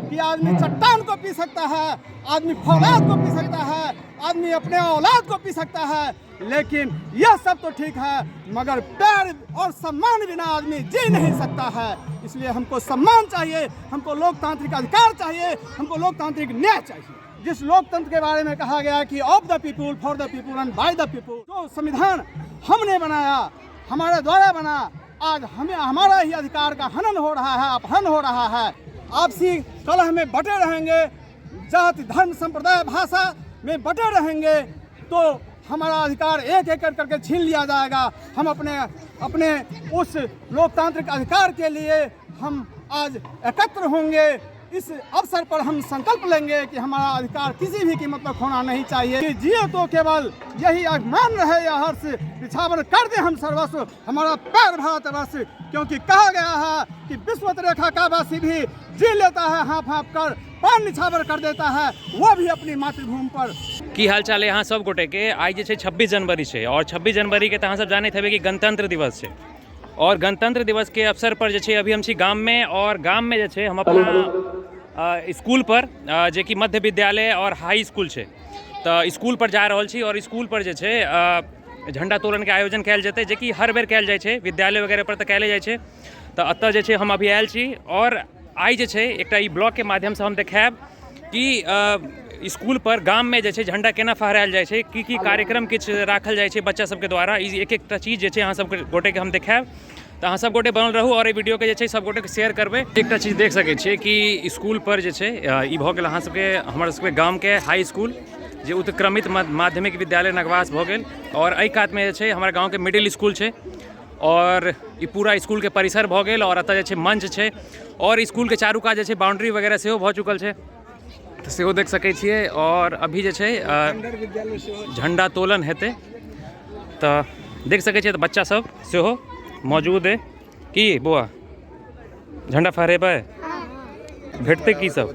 कि आदमी चट्टान को पी सकता है, आदमी फौलाद को पी सकता है, आदमी अपने औलाद को पी सकता है, लेकिन यह सब तो ठीक है, मगर प्यार और सम्मान बिना आदमी जी नहीं सकता है। इसलिए हमको सम्मान चाहिए, हमको लोकतांत्रिक अधिकार चाहिए, हमको लोकतांत्रिक न्याय चाहिए। जिस लोकतंत्र के बारे में कहा गया कि of the people, for the people and by the people, जो संविधान हमने बनाया, हमारे द्वारा बना, आज हमें हमारा ही अधिकार का हनन हो रहा है, अपहरण हो रहा है। आपसी कलह में बटे रहेंगे, जाति धर्म संप्रदाय भाषा में बटे रहेंगे तो हमारा अधिकार एक एक करके छीन लिया जाएगा। हम अपने उस लोकतांत्रिक अधिकार के लिए हम आज एकत्र होंगे। इस अवसर पर हम संकल्प लेंगे कि हमारा अधिकार किसी भी कीमत पर खोना नहीं चाहिए। कि जिए तो केवल यही अभिमान रहे या हर्ष, निछावर कर दे हम सर्वस्व हमारा पैर भारतवर्ष, क्योंकि कहा गया है कि विश्वत रेखा का वासी भी जी लेता है हाँफ हाँफ कर, पैर निछावर कर देता है, वो भी अपनी मातृभूमि पर। की हाल चाल है यहाँ सब गोटे के। आज जे 26 जनवरी है और 26 जनवरी के तहाँ सब जाने थे कि गणतंत्र दिवस है और गणतंत्र दिवस के अवसर पर जे अभी हम छी गाम में, और गाम में जे हम अपना स्कूल पर जे कि मध्य विद्यालय और हाई स्कूल है तो स्कूल पर जा रहा छी और स्कूल पर जे झंडा तोलन के आयोजन कल जेते, जे कि हर बेर कल जाए, विद्यालय वगैरह पर तो कल जाए। तो अत जे हम अभी आयल छी और आई जे एक ब्लॉग के माध्यम से हम देखाब कि स्कूल पर गाम में जे झंडा केना फहरायल जाए, की कार्यक्रम किछ राखल जाए बच्चा सबके द्वारा। एक एक चीज जे अहाँ सब गोटे के हम देखाब, तो अहाँ सब गोटे बनल रहू और ये वीडियो के सब गोटे के शेयर करबे। एक चीज देख सके छे कि स्कूल पर जे ई भ गेल अहाँ सबके हमर सबके गाम के हाई स्कूल जे उत्क्रमित माध्यमिक विद्यालय नगवास भ गेल, और एहि कात में जे हमारे गाँव के मिडिल स्कूल है और ये पूरा स्कूल के परिसर भ गेल और अत जे मंच है और स्कूल के चारू कात जे बाउंड्री वगैरह सेहो भ चुकल है, तो सेहो देख सके छिए। और अभी जे झंडा तोलन हेतै तो देख सके छिए, तो बच्चा सब सेहो मौजूद है। की बौआ झंडा फहरेबै भेटते की सब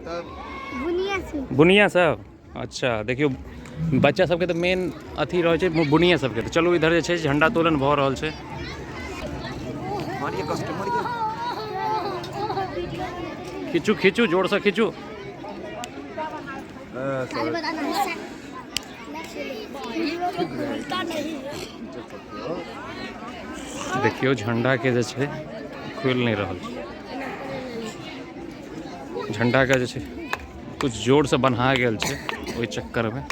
बुनिया सब? अच्छा देखियो बच्चा सबके तो मेन अथी रहे छै बुनिया सबके। तो चलो इधर जे झंडा तोलन भ रहल छै। खींचू खींचू जोर से खींचू। देखियो झंडा के जे खुल नहीं रहल छै। झंडा के जे कुछ जोर से बन्हा गेल छै, ओहि चक्कर में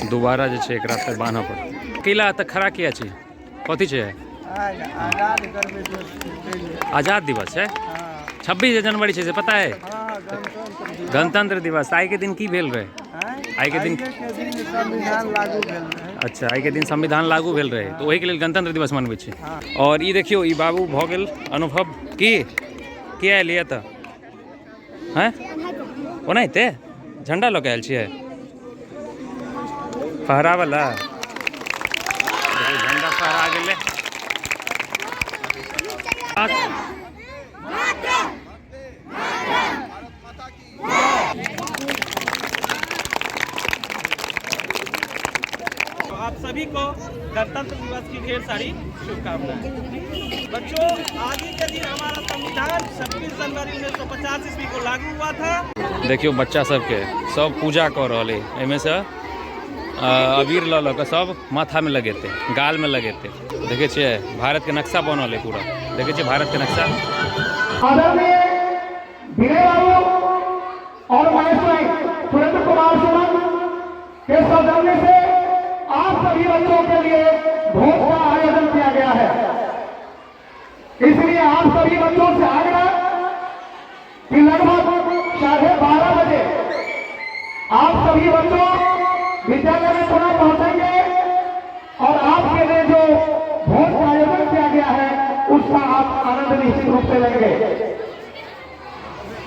दोबारा जे एकरा पे बान्हऽ पड़त। किला तक खड़ा किया छी? कथी छै? आज़ाद दिवस है। 26 जनवरी से पता है? गणतंत्र दिवस। आई के दिन की भेल रहे? आई के दिन संविधान लागू भेल रहे। अच्छा, आई के दिन संविधान लागू भेल रहे, तो वही के लिए गणतंत्र दिवस मनबै छै। और ई देखियो ई बाबू भ गेल अनुभव की आयल ये तो हैं ओनाहिते झंडा लऽ के आयल छियै फहरावला। झंडा फहरा गेलै। आप सभी को गणतंत्र दिवस की ढेर सारी शुभकामनाएं। बच्चों, आज ही के दिन हमारा संविधान 26 जनवरी 1950 ईस्वी को लागू हुआ था। देखियो बच्चा सबके सब पूजा कर रहा है, एहिमे से अबीर लऽ के सब माथा में लगेते, गाल में लगेते। देखे छियै भारत के नक्शा बनल है पूरा। देखे छियै भारत के नक्शा। और सुरेंद्र कुमार सुमन के सौजन्य से आप सभी बच्चों के लिए भोज का आयोजन किया गया है। इसलिए आप सभी बच्चों से आग्रह कि लगभग 12:30 बजे आप सभी बच्चों विद्यालय में पुनः पहुंचेंगे और आपके लिए जो भोज का आयोजन किया गया है उसका आप आनंद निश्चित रूप से लेंगे।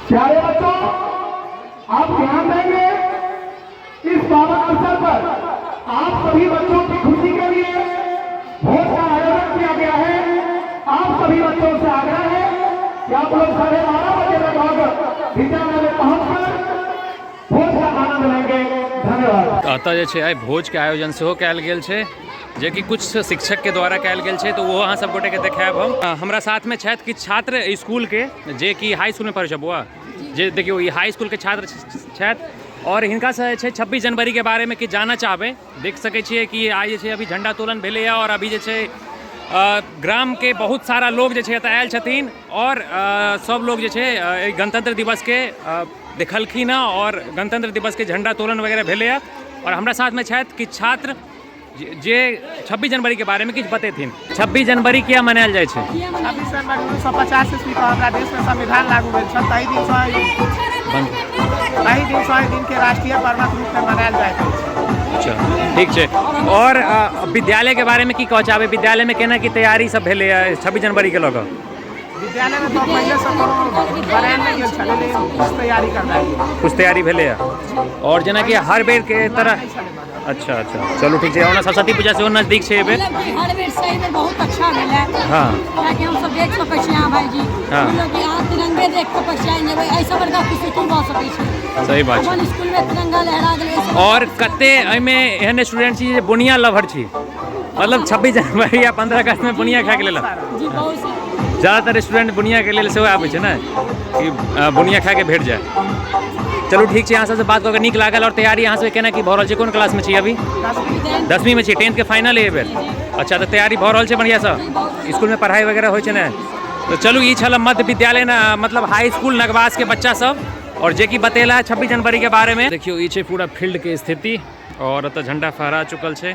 प्यारे बच्चों, आप ध्यान देंगे इस पावन अवसर पर आप सभी बच्चों की खुशी के लिए भोज का आयोजन किया गया है। आप सभी बच्चों से आग्रह है कि आप लोग 12:30 बजे लगभग विद्यालय में पहुंचकर भोज का आनंद लेंगे। धन्यवाद। अतः जे आइ भोज के आयोजन सेहो कयल गेल छै, जे कि कुछ शिक्षक के द्वारा कयल गेल छै, तो वो अहाँ सब गोटे के देखायब हम। हमरा साथ में छथि किछु छात्र स्कूल के जे कि हाई स्कूल में पढ़ै छै। बौआ जे देखियो ई हाई स्कूल के छात्र छथि और हिनका से 26 जनवरी के बारे में कि जानना चाहबै। देख सकै छियै कि आइ जे छै अभी झंडा तोलन भेलैए और अभी जे छै ग्राम के बहुत सारा लोग जे छै एतऽ आयल छथिन और सब लोग जे छै गणतंत्र दिवस के देखलखिन हँ और गणतंत्र दिवस के झंडा तोलन वगैरह भेलैए। और हमरा साथ में छथि किछु छात्र जे 26 जनवरी के बारे में किछु बतेथिन। 26 जनवरी किया मनायल जाइ छै? 26 जनवरी 1950 ईस्वी को हमरा देश में संविधान लागू भेल छल। ताहि दिन के राष्ट्रीय पर्वक रूप में मनायल जाइत अछि। अच्छा ठीक छै। और विद्यालय के बारे में की कहऽ चाहबै? विद्यालय में केना की तैयारी सब भेलैए 26 जनवरी के लऽ कऽ? विद्यालय में तो पहले से कोनो बनायल नहीं गेल छलै, लेकिन कुछ तैयारी करनाइ कुछ तैयारी भेलैए। और जेना कि हर बेर के तरह अच्छा चलू ठीक छै। ओना सरस्वती पूजा सेहो नजदीक छै एबेर। हर बेर से एबेर बहुत अच्छा भेलै। हाँ ताकि हम सब देख सकै छी। हाँ भाईजी हाँ। हम लोग यहाँ तिरंगे देख के पहचान जेबै। ऐसा बड़का खुशी की भऽ सकै छै? सही बात छै। अपन स्कूल में तिरंगा लहरा गेलै। और कते एहिमे एहन स्टूडेंट छी जे बुनिया लवर छी, मतलब 26 जनवरी या 15 अगस्त में बुनिया खा के लेलक। जी बहुत से ज़्यादातर स्टूडेंट बुनिया के लेल सेहो आबै छै ने कि बुनिया खा के भेट जाए। चलू ठीक छै, अहाँ सबसे बात कऽ के नीक लागल। और तैयारी अहाँ सबके केना की भऽ रहल छै? कोन क्लास में छी अभी? 10वीं में छी। 10th के फाइनल है एबेर? अच्छा तो तैयारी भऽ रहल छै बढ़ियाँसँ? स्कूल में पढ़ाई वगैरह होइ छै ने? तो चलू ई छल मध्य विद्यालय ना मतलब हाई स्कूल नगवास के बच्चा सब और जे कि बतेला 26 जनवरी के बारे में। देखियो ई छै पूरा फील्ड के स्थिति और एतऽ झंडा फहरा चुकल छै।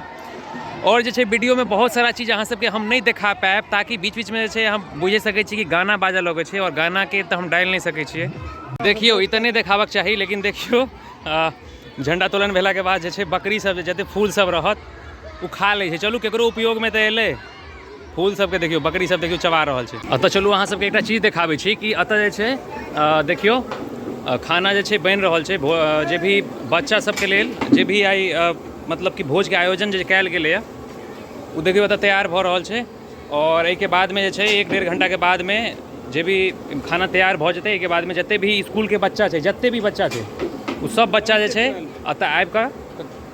और जे छै वीडियो में बहुत सारा चीज़ अहाँ सबके हम नहीं देखा पाएब, ताकि बीच बीच में जे छै हम बुझे सकै छी कि गाना बाजऽ लगै छै और गाना के तो हम डालि नहीं सकै छियै। देखियो ई तऽ नहीं देखाबक चाही, लेकिन देखियो झंडा तोलन भेला के बाद जे छै बकरी सब जते फूल सब रहत उ खा लै छै। चलू केकरो उपयोग में तऽ एलै फूल सबके। देखियो बकरी सब देखियो चबा रहल छै। अतऽ चलू अहाँ सबके एकटा चीज देखाबै छी कि अतऽ जे छै देखियो खाना जे छै बनि रहल छै। जे भी बच्चा सबके लेल जे भी आइ मतलब कि भोज के आयोजन जे कयल गेलैए ओ देखियो एतऽ तैयार भऽ रहल छै। और एहिके बादमे जे छै 1-1.5 घंटा के बाद में जे भी खाना तैयार भऽ जेतै। एहिके बादमे जते भी स्कूल के बच्चा छै, जते भी बच्चा छै ओ सब बच्चा जे छै एतऽ आबि कऽ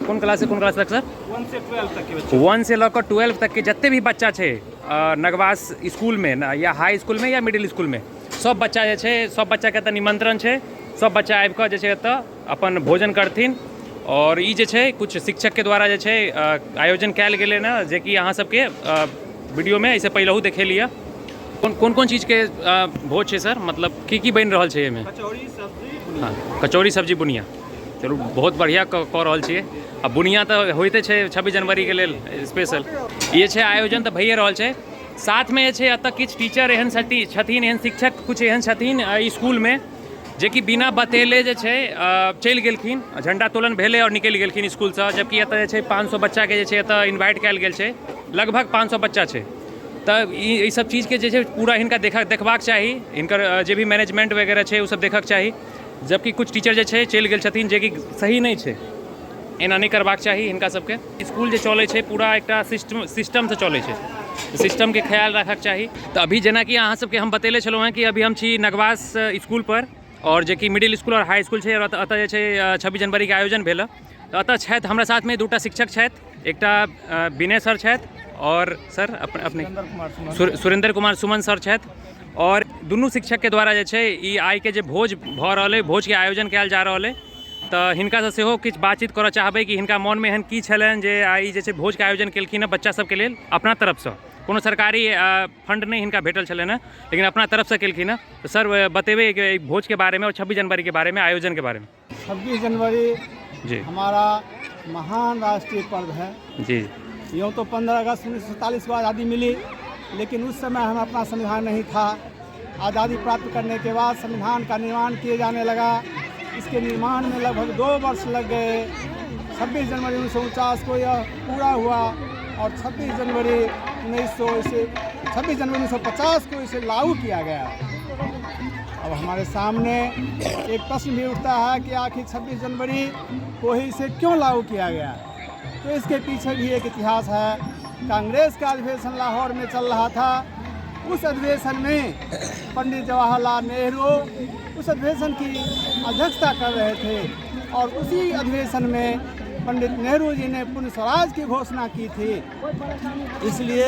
कोन क्लास से कोन क्लास तक सर? 1 से 12 तक के बच्चे। 1 से लेकर 12 तक के जते भी बच्चा छै नगवास स्कूल में ना या हाई स्कूल में या मिडिल स्कूल में, सब बच्चा जे छै सब बच्चा के एतऽ निमंत्रण छै। सब बच्चा आबि कऽ जे छै एतऽ अपन भोजन करथिन। और ई जे छै कुछ शिक्षक के द्वारा जे छै आयोजन कयल गेलै ना, जे कि अहाँ सबके वीडियो में ऐसे पहिलहू देखेलिए। कोन कोन चीज़ के भोज छै सर? मतलब की बनि रहल छै एहिमे? कचौड़ी सब्जी। हाँ कचौड़ी सब्जी बुनिया। चलू बहुत बढ़िया कऽ रहल छियै। आ बुनिया तऽ होइते छै 26 जनवरी के लेल स्पेशल। ये छै आयोजन तऽ भइए रहल छै। साथ में जे छै एतऽ किछु टीचर एहन छथिन, एहन शिक्षक कुछ एहन छथिन स्कूल में जे कि बिना बतेले जे छै चलि गेलखिन। झंडा तोलन भेलै और निकलि गेलखिन स्कूलसँ। जबकि एतऽ जे छै 500 बच्चा के जे छै एतऽ इन्वाइट कयल गेल छै। लगभग 500 बच्चा छै। तऽ ई सब चीज़ के जे छै पूरा हिनका देखबाक चाही। हिनकर जे भी मैनेजमेंट वगैरह छै ओ सब देखक चाही। जबकि कुछ टीचर जे छै चलि गेल छथिन, जे कि सही नहीं छै। एना नहीं करबाक चाही हिनका सबके। स्कूल जे चलै छै पूरा एकटा सिस्टम से चलै छै, सिस्टम के ख्याल रखक चाही। तऽ अभी जेना कि अहाँ सबके हम बतेले छलहुँ हैं कि अभी हम छी नगवास स्कूल पर, और जे कि मिडिल स्कूल और हाई स्कूल छै। और एतऽ जे छै 26 जनवरी के आयोजन भेल। तऽ एतऽ छथि हमरा साथ में 2टा शिक्षक छथि। एकटा विनय सर छथि और सर अपने सुरेंद्र कुमार सुमन सर छथि। और दुनू शिक्षक के द्वारा जे छै ई आइ के जे भोज भऽ रहल अइ, भोज के आयोजन कयल जा रहल अइ। तऽ हिनका से सेहो किछु बातचीत करऽ चाहबै कि हिनका मन में एहन की छलनि जे आइ जे छै भोज के आयोजन केलखिन हँ बच्चा सबके लेल अपना तरफसँ। कोनो सरकारी फंड नहीं हिनका भेटल छलनि हैं, लेकिन अपना तरफ से केलखिन हैं। तो सर बतेबे कि भोज के बारे में और 26 जनवरी के बारे में, आयोजन के बारे में। 26 जनवरी जी हमारा महान राष्ट्रीय पर्व है जी। यूँ तो 15 अगस्त 1947 को आज़ादी मिली, लेकिन उस समय हम अपना संविधान नहीं था। आज़ादी प्राप्त करने के बाद संविधान का निर्माण किए जाने लगा। इसके निर्माण में लगभग 2 वर्ष लग गए। 26 जनवरी 1949 को यह पूरा हुआ और 26 जनवरी 1950 को इसे लागू किया गया। अब हमारे सामने एक प्रश्न भी उठता है कि आखिर 26 जनवरी को ही इसे क्यों लागू किया गया? तो इसके पीछे भी एक इतिहास है। कांग्रेस का अधिवेशन लाहौर में चल रहा था। उस अधिवेशन में पंडित जवाहरलाल नेहरू उस अधिवेशन की अध्यक्षता कर रहे थे और उसी अधिवेशन में पंडित नेहरू जी ने पूर्ण स्वराज की घोषणा की थी। इसलिए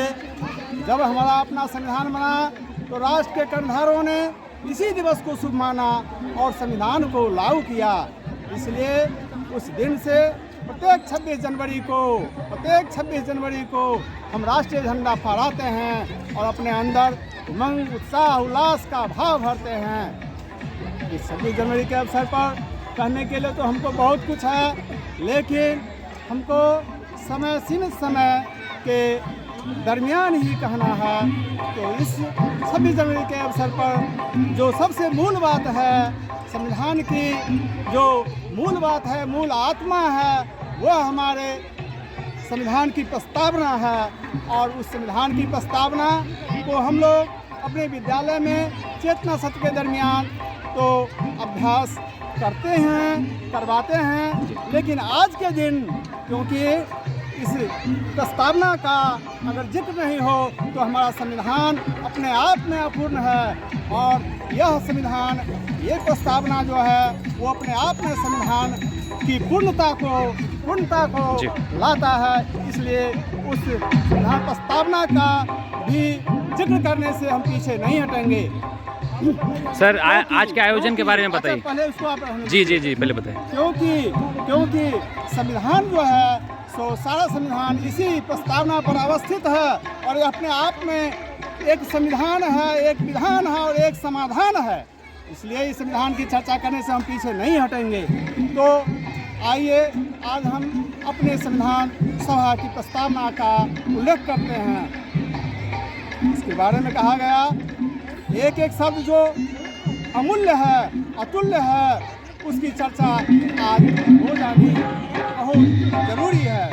जब हमारा अपना संविधान बना तो राष्ट्र के कर्णधारों ने इसी दिवस को शुभ माना और संविधान को लागू किया। इसलिए उस दिन से प्रत्येक 26 जनवरी को हम राष्ट्रीय झंडा फहराते हैं और अपने अंदर उमंग, उत्साह, उल्लास का भाव भरते हैं। इस 26 जनवरी के अवसर पर कहने के लिए तो हमको बहुत कुछ है, लेकिन हमको सीमित समय के दरमियान ही कहना है। तो इस 26 जनवरी के अवसर पर जो सबसे मूल बात है, संविधान की जो मूल बात है, मूल आत्मा है, वह हमारे संविधान की प्रस्तावना है। और उस संविधान की प्रस्तावना को हम लोग अपने विद्यालय में चेतना सत्र के दरमियान तो अभ्यास करते हैं, करवाते हैं। लेकिन आज के दिन क्योंकि इस प्रस्तावना का अगर जिक्र नहीं हो तो हमारा संविधान अपने आप में अपूर्ण है। और यह संविधान, ये प्रस्तावना जो है वो अपने आप में संविधान की पूर्णता को लाता है। इसलिए उस संविधान प्रस्तावना का भी जिक्र करने से हम पीछे नहीं हटेंगे। सर आज के आयोजन के बारे में बताइए। पहले उसको आप जी पहले बताइए। क्योंकि संविधान जो है सो सारा संविधान इसी प्रस्तावना पर अवस्थित है और ये अपने आप में एक संविधान है, एक विधान है और एक समाधान है। इसलिए इस संविधान की चर्चा करने से हम पीछे नहीं हटेंगे। तो आइए आज हम अपने संविधान सभा की प्रस्तावना का उल्लेख करते हैं। इसके बारे में कहा गया, एक एक शब्द जो अमूल्य है, अतुल्य है, उसकी चर्चा आज हो जानी बहुत जरूरी है।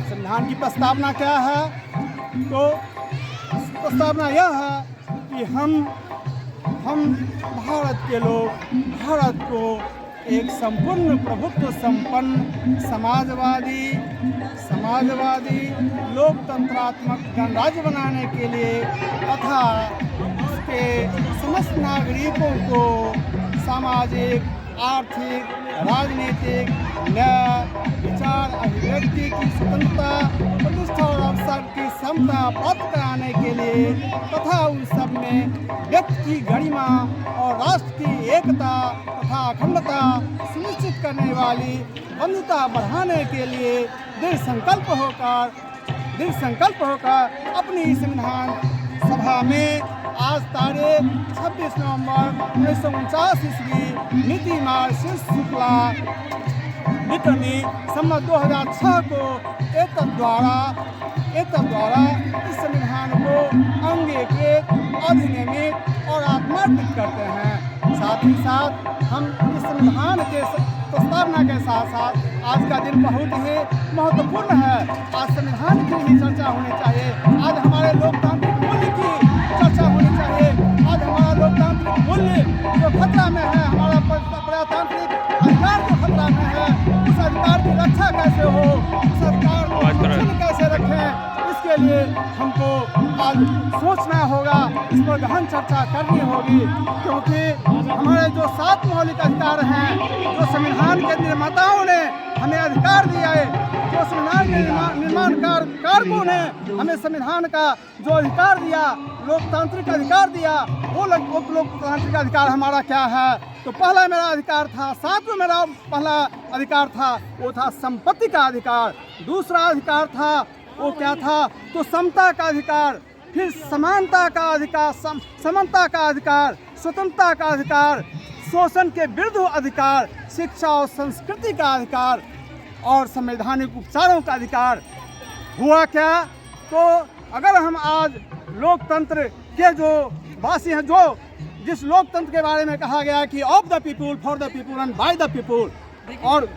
संविधान की प्रस्तावना क्या है? तो प्रस्तावना यह है कि हम भारत के लोग भारत को एक संपूर्ण प्रभुत्व संपन्न समाजवादी लोकतंत्रात्मक गणराज्य बनाने के लिए तथा उसके समस्त नागरिकों को सामाजिक, आर्थिक, राजनीतिक, न्याय, विचार, अभिव्यक्ति की स्वतंत्रता, प्रतिष्ठा और अवसर की समता प्राप्त कराने के लिए तथा उन सब में व्यक्ति की गरिमा और राष्ट्र की एकता तथा अखंडता सुनिश्चित करने वाली बंधुता बढ़ाने के लिए दृढ़ संकल्प होकर अपनी संविधान सभा में आज तारीख 26 नवंबर 1949 ईस्वी नीति मार्क्सिस्ट शुक्ला विक्रमी संवत 2006 को एतद द्वारा इस संविधान को अंगीकृत, अधिनियमित और आत्मार्पित करते हैं। साथ ही साथ हम इस संविधान के प्रस्तावना के साथ साथ आज का दिन बहुत ही महत्वपूर्ण है। आज संविधान की ही चर्चा होनी चाहिए। आज हमारे लोकतांत्रिक मूल्य की चर्चा होनी चाहिए। आज हमारा लोकतांत्रिक मूल्य जो खतरा में है, हमारा प्रजातांत्रिक अधिकार जो खतरा में है, उस अधिकार की रक्षा कैसे हो, उस अधिकार को कैसे रखें, इसके लिए हमको आज सोचना होगा, इस पर गहन चर्चा करनी होगी। क्योंकि हमारे जो 7 मौलिक अधिकार हैं, जो संविधान के निर्माताओं ने हमें अधिकार दिया है, जो संविधान के निर्माण कारकों ने हमें संविधान का जो अधिकार दिया, लोकतांत्रिक अधिकार दिया, वो लोकतांत्रिक अधिकार हमारा क्या है? तो पहला मेरा अधिकार था, 7 में मेरा पहला अधिकार था, वो था संपत्ति का अधिकार। दूसरा अधिकार था, वो क्या था? तो समता का अधिकार, फिर समानता का अधिकार, समानता का अधिकार, स्वतंत्रता का अधिकार, शोषण के विरुद्ध अधिकार, शिक्षा और संस्कृति का अधिकार और संवैधानिक उपचारों का अधिकार। हुआ क्या? तो अगर हम आज लोकतंत्र के जो वासी हैं, जो जिस लोकतंत्र के बारे में कहा गया कि of the people, for the people and by the people, और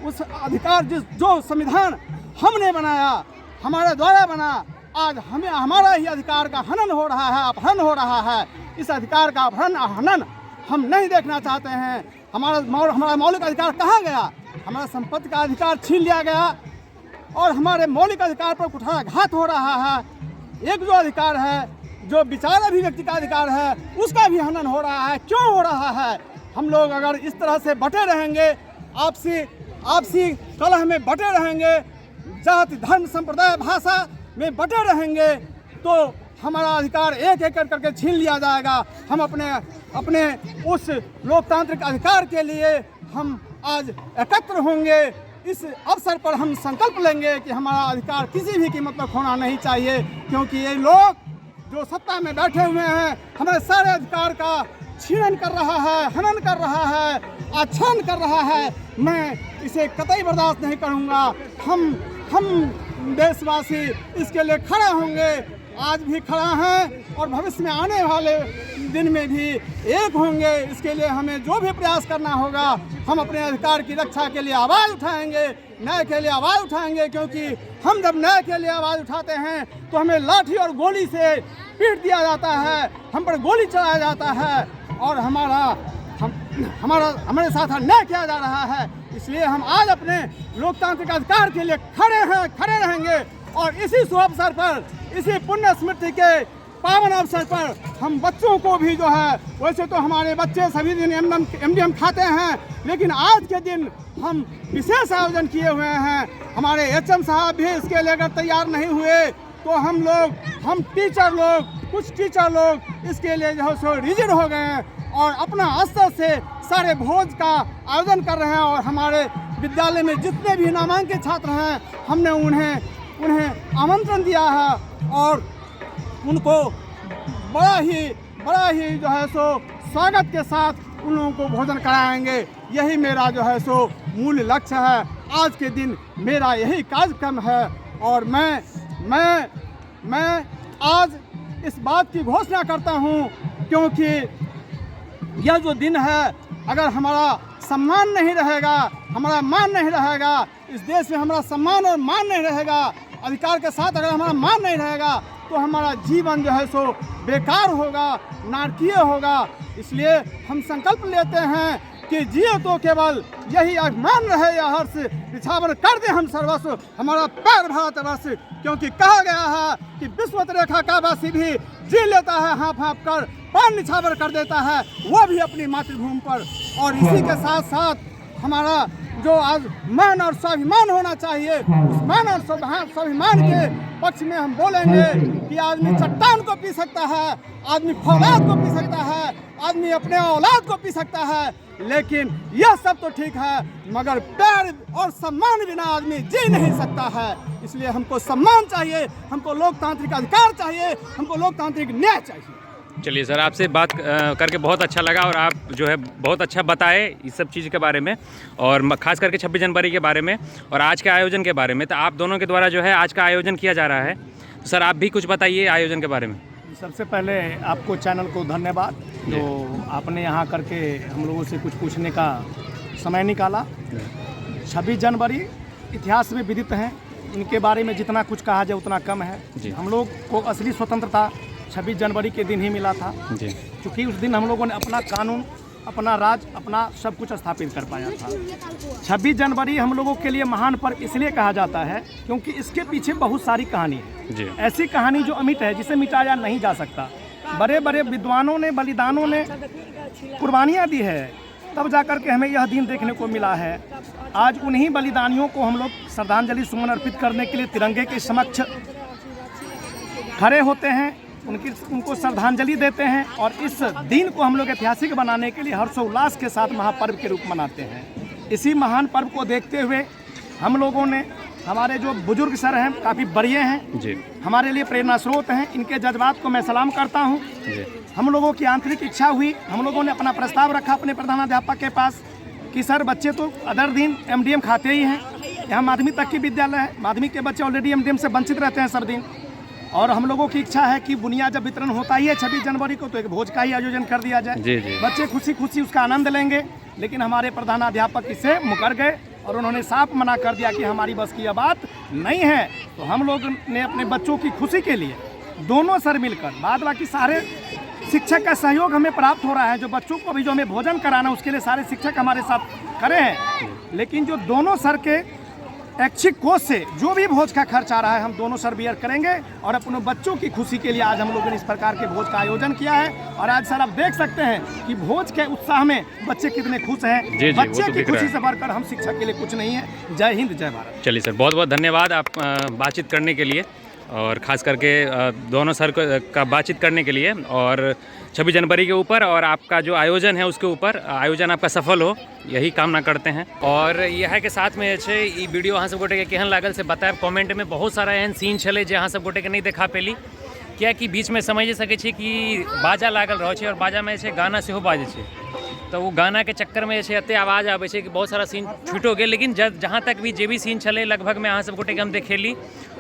उस अधिकार जो संविधान हमने बनाया, हमारे द्वारा बना, आज हमें हमारा ही अधिकार का हनन हो रहा है, अपहरण हो रहा है। इस अधिकार का अपहरण, हनन हम नहीं देखना चाहते हैं। हमारा मौलिक अधिकार कहाँ गया? हमारा संपत्ति का अधिकार छीन लिया गया और हमारे मौलिक अधिकार पर कुठाराघात हो रहा है। एक जो अधिकार है, जो विचार अभिव्यक्ति का अधिकार है, उसका भी हनन हो रहा है। क्यों हो रहा है? हम लोग अगर इस तरह से बटे रहेंगे, आपसी कलह में बटे रहेंगे, जाति, धर्म, संप्रदाय, भाषा में बटे रहेंगे, तो हमारा अधिकार एक एक करके छीन लिया जाएगा। हम अपने उस लोकतांत्रिक अधिकार के लिए हम आज एकत्र होंगे। इस अवसर पर हम संकल्प लेंगे कि हमारा अधिकार किसी भी कीमत पर खोना नहीं चाहिए, क्योंकि ये लोग जो सत्ता में बैठे हुए हैं हमारे सारे अधिकार का छीनन कर रहा है, हनन कर रहा है, आच्छादन कर रहा है। मैं इसे कतई बर्दाश्त नहीं करूँगा। हम देशवासी इसके लिए खड़े होंगे, आज भी खड़ा हैं और भविष्य में आने वाले दिन में भी एक होंगे। इसके लिए हमें जो भी प्रयास करना होगा हम अपने अधिकार की रक्षा के लिए आवाज़ उठाएंगे, न्याय के लिए आवाज़ उठाएंगे, क्योंकि हम जब न्याय के लिए आवाज़ उठाते हैं तो हमें लाठी और गोली से पीट दिया जाता है, हम पर गोली चलाया जाता है और हमारे साथ अन्याय किया जा रहा है। इसलिए हम आज अपने लोकतांत्रिक अधिकार के लिए खड़े रहेंगे और इसी शुभ अवसर पर, इसी पुण्य स्मृति के पावन अवसर पर हम बच्चों को भी जो है, वैसे तो हमारे बच्चे सभी दिन एमडीएम खाते हैं, लेकिन आज के दिन हम विशेष आयोजन किए हुए हैं। हमारे एचएम साहब भी इसके लिए अगर तैयार नहीं हुए तो हम कुछ टीचर लोग इसके लिए जो है सो रिजिड हो गए हैं और अपना स्तर से सारे भोज का आयोजन कर रहे हैं। और हमारे विद्यालय में जितने भी नामांकित छात्र हैं हमने उन्हें आमंत्रण दिया है और उनको बड़ा ही जो है सो स्वागत के साथ उन लोगों को भोजन कराएंगे। यही मेरा जो है सो मूल लक्ष्य है। आज के दिन मेरा यही कार्यक्रम है और मैं आज इस बात की घोषणा करता हूँ, क्योंकि यह जो दिन है, अगर हमारा सम्मान नहीं रहेगा, हमारा मान नहीं रहेगा, इस देश में हमारा सम्मान और मान नहीं रहेगा, अधिकार के साथ अगर हमारा मान नहीं रहेगा तो हमारा जीवन जो है सो बेकार होगा, नारकीय होगा। इसलिए हम संकल्प लेते हैं कि जिए तो केवल यही अभिमान रहे या हर्ष, निछावर कर दे हम सर्वस्व हमारा पैर भारतवर्ष, क्योंकि कहा गया है कि विश्वत रेखा का वासी भी जी लेता है हाँफ हाँफ कर, पान निछावर कर देता है, वो भी अपनी मातृभूमि पर। और इसी के साथ साथ हमारा जो आज मान और स्वाभिमान होना चाहिए, उस मान और स्वाभिमान के पक्ष में हम बोलेंगे कि आदमी चट्टान को पी सकता है, आदमी फौलाद को पी सकता है, आदमी अपने औलाद को पी सकता है, लेकिन यह सब तो ठीक है, मगर प्यार और सम्मान बिना आदमी जी नहीं सकता है। इसलिए हमको सम्मान चाहिए, हमको लोकतांत्रिक अधिकार चाहिए, हमको लोकतांत्रिक न्याय चाहिए। चलिए सर, आपसे बात करके बहुत अच्छा लगा और आप जो है बहुत अच्छा बताए इस सब चीज़ के बारे में और खास करके 26 जनवरी के बारे में और आज के आयोजन के बारे में। तो आप दोनों के द्वारा जो है आज का आयोजन किया जा रहा है, तो सर आप भी कुछ बताइए आयोजन के बारे में। सबसे पहले आपको चैनल को धन्यवाद, जो आपने यहाँ करके हम लोगों से कुछ पूछने का समय निकाला। 26 जनवरी इतिहास में विदित हैं, इनके बारे में जितना कुछ कहा जाए उतना कम है। हम लोग को असली स्वतंत्रता 26 जनवरी के दिन ही मिला था, क्योंकि उस दिन हम लोगों ने अपना कानून, अपना राज, अपना सब कुछ स्थापित कर पाया था। 26 जनवरी हम लोगों के लिए महान पर्व इसलिए कहा जाता है क्योंकि इसके पीछे बहुत सारी कहानी है, ऐसी कहानी जो अमिट है, जिसे मिटाया नहीं जा सकता। बड़े बड़े विद्वानों ने, बलिदानों ने कुर्बानियाँ दी है, तब जाकर के हमें यह दिन देखने को मिला है। आज उन्हीं बलिदानियों को हम लोग श्रद्धांजलि सुमन अर्पित करने के लिए तिरंगे के समक्ष खड़े होते हैं, उनको श्रद्धांजलि देते हैं और इस दिन को हम लोग ऐतिहासिक बनाने के लिए हर्षोल्लास के साथ महापर्व के रूप मनाते हैं। इसी महान पर्व को देखते हुए हम लोगों ने, हमारे जो बुजुर्ग सर हैं, काफ़ी बड़े हैं जी, हमारे लिए प्रेरणा स्रोत हैं, इनके जज्बात को मैं सलाम करता हूं। हम लोगों की आंतरिक इच्छा हुई, हम लोगों ने अपना प्रस्ताव रखा अपने प्रधानाध्यापक के पास कि सर बच्चे तो अदर दिन एमडीएम खाते ही हैं, यहाँ माध्यमिक तक की विद्यालय है, माध्यमिक के बच्चे ऑलरेडी एमडीएम से वंचित रहते हैं सर दिन, और हम लोगों की इच्छा है कि बुनियाद जब वितरण होता ही है 26 जनवरी को, तो एक भोज का ही आयोजन कर दिया जाए। बच्चे खुशी खुशी उसका आनंद लेंगे। लेकिन हमारे प्रधानाध्यापक इससे मुकर गए और उन्होंने साफ मना कर दिया कि हमारी बस की यह बात नहीं है। तो हम लोग ने अपने बच्चों की खुशी के लिए दोनों सर मिलकर, बाद बाकी सारे शिक्षक का सहयोग हमें प्राप्त हो रहा है, जो बच्चों को अभी जो हमें भोजन कराना उसके लिए सारे शिक्षक हमारे साथ खड़े हैं। लेकिन जो दोनों सर के ऐच्छिक कोष से जो भी भोज का खर्च आ रहा है, हम दोनों सर बियर करेंगे और अपने बच्चों की खुशी के लिए आज हम लोगों ने इस प्रकार के भोज का आयोजन किया है। और आज सर आप देख सकते हैं कि भोज के उत्साह में बच्चे कितने खुश हैं। बच्चे की खुशी से बढ़कर हम शिक्षा के लिए कुछ नहीं है। जय हिंद, जय भारत। चलिए सर, बहुत बहुत धन्यवाद आप बातचीत करने के लिए और ख़ास करके दोनों सर का बातचीत करने के लिए, और 26 जनवरी के ऊपर और आपका जो आयोजन है उसके ऊपर आयोजन आपका सफल हो, यही कामना करते हैं। और यह के साथ में छै ई वीडियो अहाँ सब गोटे के केहन लागल से बताएब कमेंट में। बहुत सारा एहन सीन छलै जे अहाँ सब गोटे के नहीं देखा पेली, कियाकि बीच में समझ सकै छी कि बाजा लागल रहै छै और बाजा में छै गाना सेहो बाजै छै, तो वो गाना के चक्कर में एते आवाज़ आबै छै कि बहुत सारा सीन छूटो गेल। लेकिन जहाँ तक भी जे भी सीन छलै लगभग में अहाँ सब गोटे के हम देखेली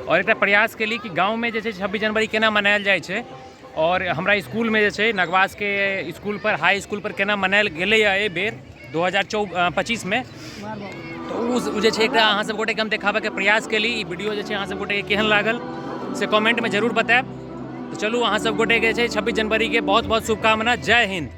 और एक प्रयास केली कि गाँव में 26 जनवरी केना मनायल जाइ छै, और हमरा स्कूल में नगवास के स्कूल पर हाई स्कूल पर केना मनायल गेलै एहि बेर 2025 में, तो उ जे छै एकरा अहाँ सब गोटे के हम देखाबे के प्रयास केली। ई वीडियो जे छै अहाँ सब गोटे के केहन लागल से कमेंट में जरूर बताएब। तो चलू अहाँ सब गोटे के 26 जनवरी के बहुत बहुत शुभकामना। जय हिंद।